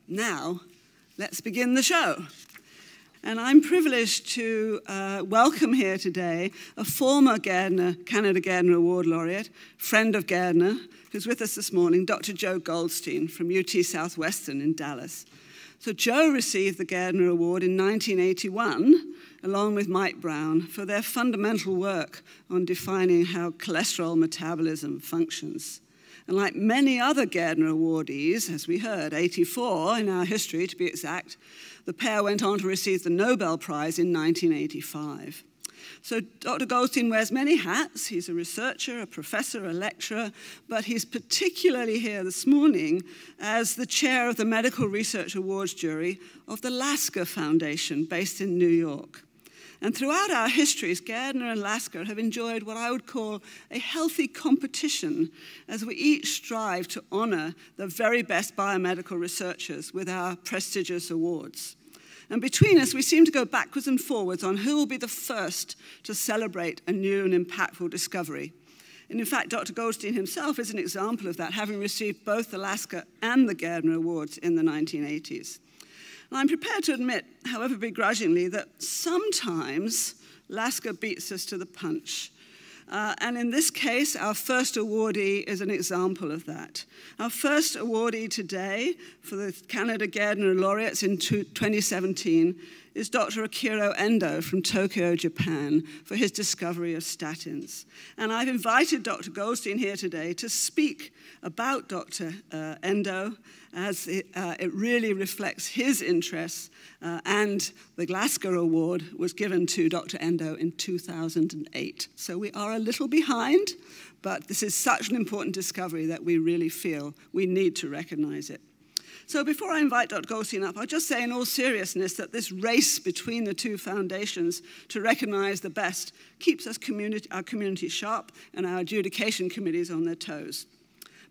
Now, let's begin the show. And I'm privileged to welcome here today a former Canada Gairdner Award laureate, friend of Gairdner, who's with us this morning, Dr. Joe Goldstein from UTSouthwestern in Dallas. So Joe received the Gairdner Award in 1981, along with Mike Brown, for their fundamental work on defining how cholesterol metabolism functions. And like many other Gairdner awardees, as we heard, 84 in our history to be exact, the pair went on to receive the Nobel Prize in 1985. So Dr. Goldstein wears many hats. He's a researcher, a professor, a lecturer, but he's particularly here this morning as the chair of the Medical Research Awards Jury of the Lasker Foundation, based in New York. And throughout our histories, Gairdner and Lasker have enjoyed what I would call a healthy competition as we each strive to honor the very best biomedical researchers with our prestigious awards. And between us, we seem to go backwards and forwards on who will be the first to celebrate a new and impactful discovery. And in fact, Dr. Goldstein himself is an example of that, having received both the Lasker and the Gairdner Awards in the 1980s. And I'm prepared to admit, however begrudgingly, that sometimes Lasker beats us to the punch. And in this case, our first awardee is an example of that. Our first awardee today for the Canada Gairdner Laureates in 2017 is Dr. Akira Endo from Tokyo, Japan, for his discovery of statins. And I've invited Dr. Goldstein here today to speak about Dr. Endo, as it really reflects his interests, and the Lasker Award was given to Dr. Endo in 2008. So we are a little behind, but this is such an important discovery that we really feel we need to recognize it. So before I invite Dr. Goldstein up, I'll just say in all seriousness that this race between the two foundations to recognize the best keeps our community sharp and our adjudication committees on their toes.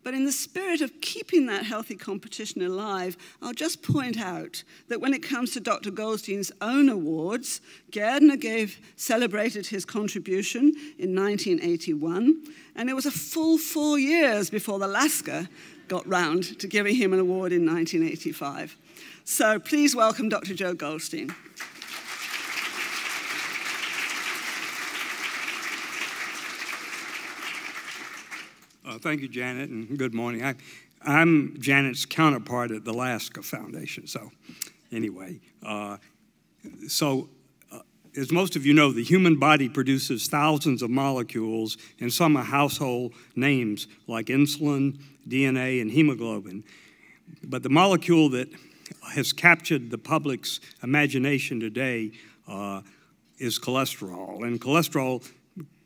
But in the spirit of keeping that healthy competition alive, I'll just point out that when it comes to Dr. Goldstein's own awards, Gairdner celebrated his contribution in 1981, and it was a full 4 years before the Lasker got round to giving him an award in 1985. So please welcome Dr. Joe Goldstein. Thank you, Janet, and good morning. I'm Janet's counterpart at the Lasker Foundation. So anyway, as most of you know, the human body produces thousands of molecules, and some are household names like insulin, DNA, and hemoglobin. But the molecule that has captured the public's imagination today is cholesterol. And cholesterol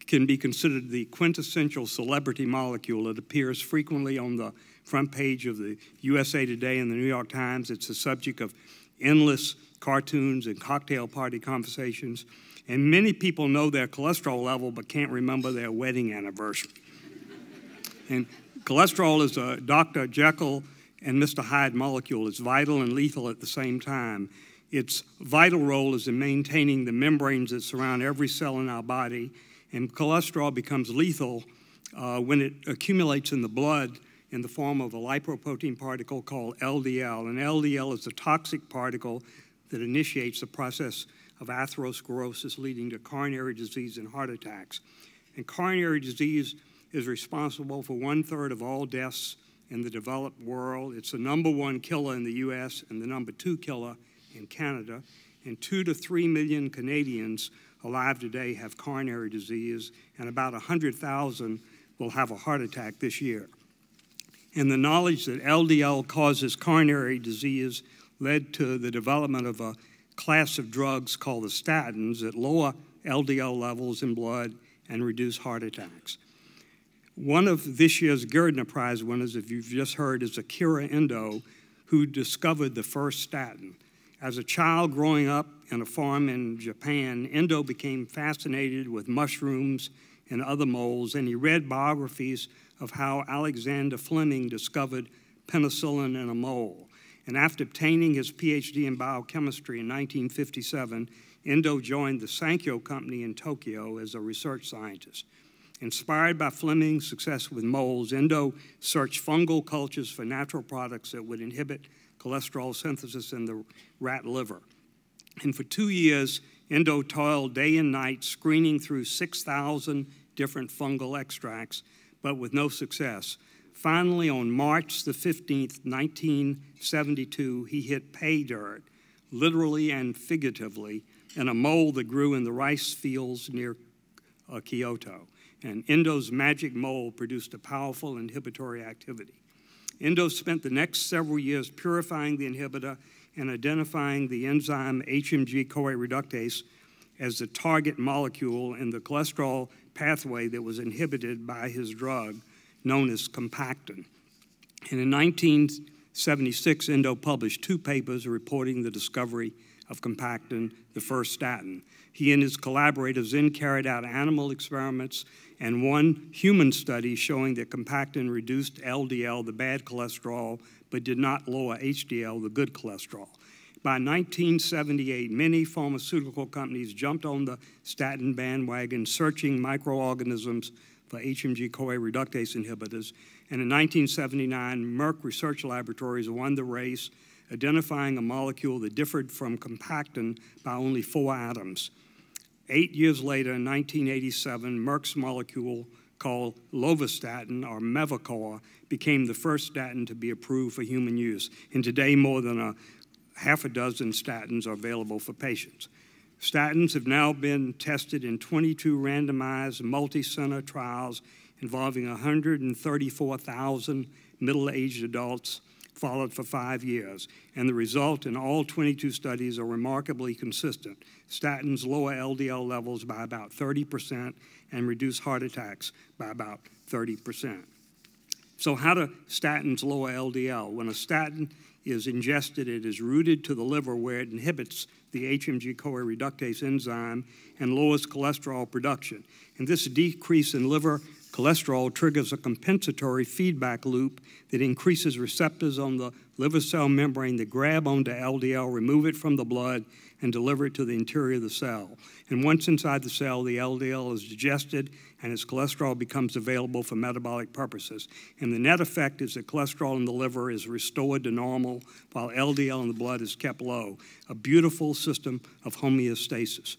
can be considered the quintessential celebrity molecule. It appears frequently on the front page of the USA Today and the New York Times. It's the subject of endless cartoons and cocktail party conversations. And many people know their cholesterol level but can't remember their wedding anniversary. And cholesterol is a Dr. Jekyll and Mr. Hyde molecule. It's vital and lethal at the same time. Its vital role is in maintaining the membranes that surround every cell in our body. And cholesterol becomes lethal when it accumulates in the blood in the form of a lipoprotein particle called LDL. And LDL is a toxic particle that initiates the process of atherosclerosis, leading to coronary disease and heart attacks. And coronary disease is responsible for 1/3 of all deaths in the developed world. It's the #1 killer in the US and the #2 killer in Canada. And 2 to 3 million Canadians alive today have coronary disease, and about 100,000 will have a heart attack this year. And the knowledge that LDL causes coronary disease led to the development of a class of drugs called the statins that lower LDL levels in blood and reduce heart attacks. One of this year's Gairdner Prize winners, if you've just heard, is Akira Endo, who discovered the first statin. As a child growing up in a farm in Japan, Endo became fascinated with mushrooms and other molds, and he read biographies of how Alexander Fleming discovered penicillin in a mole. And after obtaining his PhD in biochemistry in 1957, Endo joined the Sankyo Company in Tokyo as a research scientist. Inspired by Fleming's success with molds, Endo searched fungal cultures for natural products that would inhibit cholesterol synthesis in the rat liver. And for 2 years, Endo toiled day and night screening through 6,000 different fungal extracts, but with no success. Finally, on March the 15th, 1972, he hit pay dirt, literally and figuratively, in a mole that grew in the rice fields near Kyoto. And Endo's magic mole produced a powerful inhibitory activity. Endo spent the next several years purifying the inhibitor and identifying the enzyme HMG-CoA reductase as the target molecule in the cholesterol pathway that was inhibited by his drug, known as compactin. And in 1976, Endo published 2 papers reporting the discovery of compactin, the first statin. He and his collaborators then carried out animal experiments and 1 human study showing that compactin reduced LDL, the bad cholesterol, but did not lower HDL, the good cholesterol. By 1978, many pharmaceutical companies jumped on the statin bandwagon, searching microorganisms for HMG-CoA reductase inhibitors. And in 1979, Merck Research Laboratories won the race, identifying a molecule that differed from compactin by only 4 atoms. 8 years later, in 1987, Merck's molecule called lovastatin, or Mevacor, became the first statin to be approved for human use. And today, more than half a dozen statins are available for patients. Statins have now been tested in 22 randomized multi-center trials involving 134,000 middle-aged adults followed for 5 years. And the result in all 22 studies are remarkably consistent. Statins lower LDL levels by about 30% and reduce heart attacks by about 30%. So how do statins lower LDL? When a statin is ingested, it is routed to the liver where it inhibits the HMG-CoA reductase enzyme and lowers cholesterol production. And this decrease in liver cholesterol triggers a compensatory feedback loop that increases receptors on the liver cell membrane that grab onto LDL, remove it from the blood, and deliver it to the interior of the cell. And once inside the cell, the LDL is digested and its cholesterol becomes available for metabolic purposes. And the net effect is that cholesterol in the liver is restored to normal while LDL in the blood is kept low, a beautiful system of homeostasis.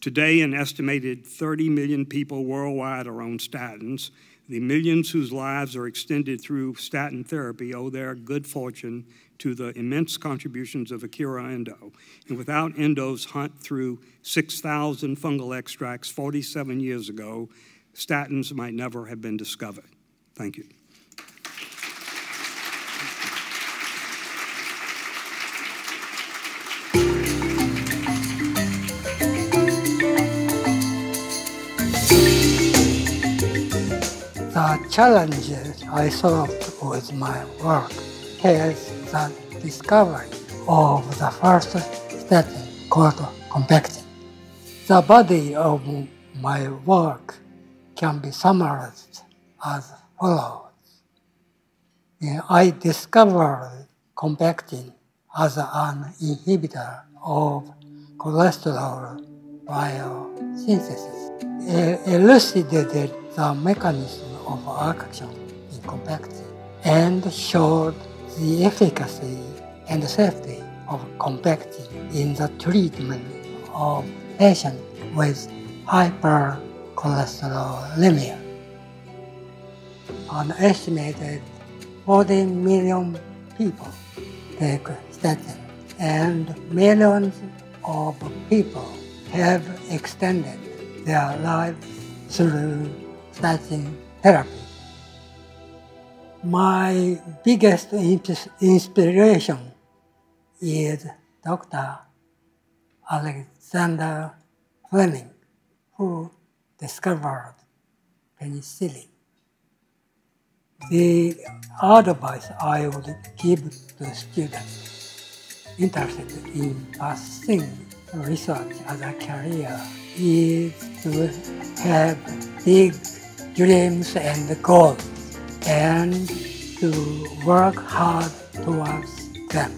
Today, an estimated 30 million people worldwide are on statins. The millions whose lives are extended through statin therapy owe their good fortune to the immense contributions of Akira Endo. And without Endo's hunt through 6,000 fungal extracts 47 years ago, statins might never have been discovered. Thank you. The challenges I solved with my work is the discovery of the first statin called compactin. The body of my work can be summarized as follows. I discovered compactin as an inhibitor of cholesterol biosynthesis, elucidated the mechanism of action in compactin, and showed the efficacy and safety of compactin in the treatment of patients with hypercholesterolemia. An estimated 40 million people take statin, and millions of people have extended their lives through statin therapy. My biggest inspiration is Dr. Alexander Fleming, who discovered penicillin. The advice I would give to students interested in pursuing research as a career is to have big dreams and goals and to work hard towards them.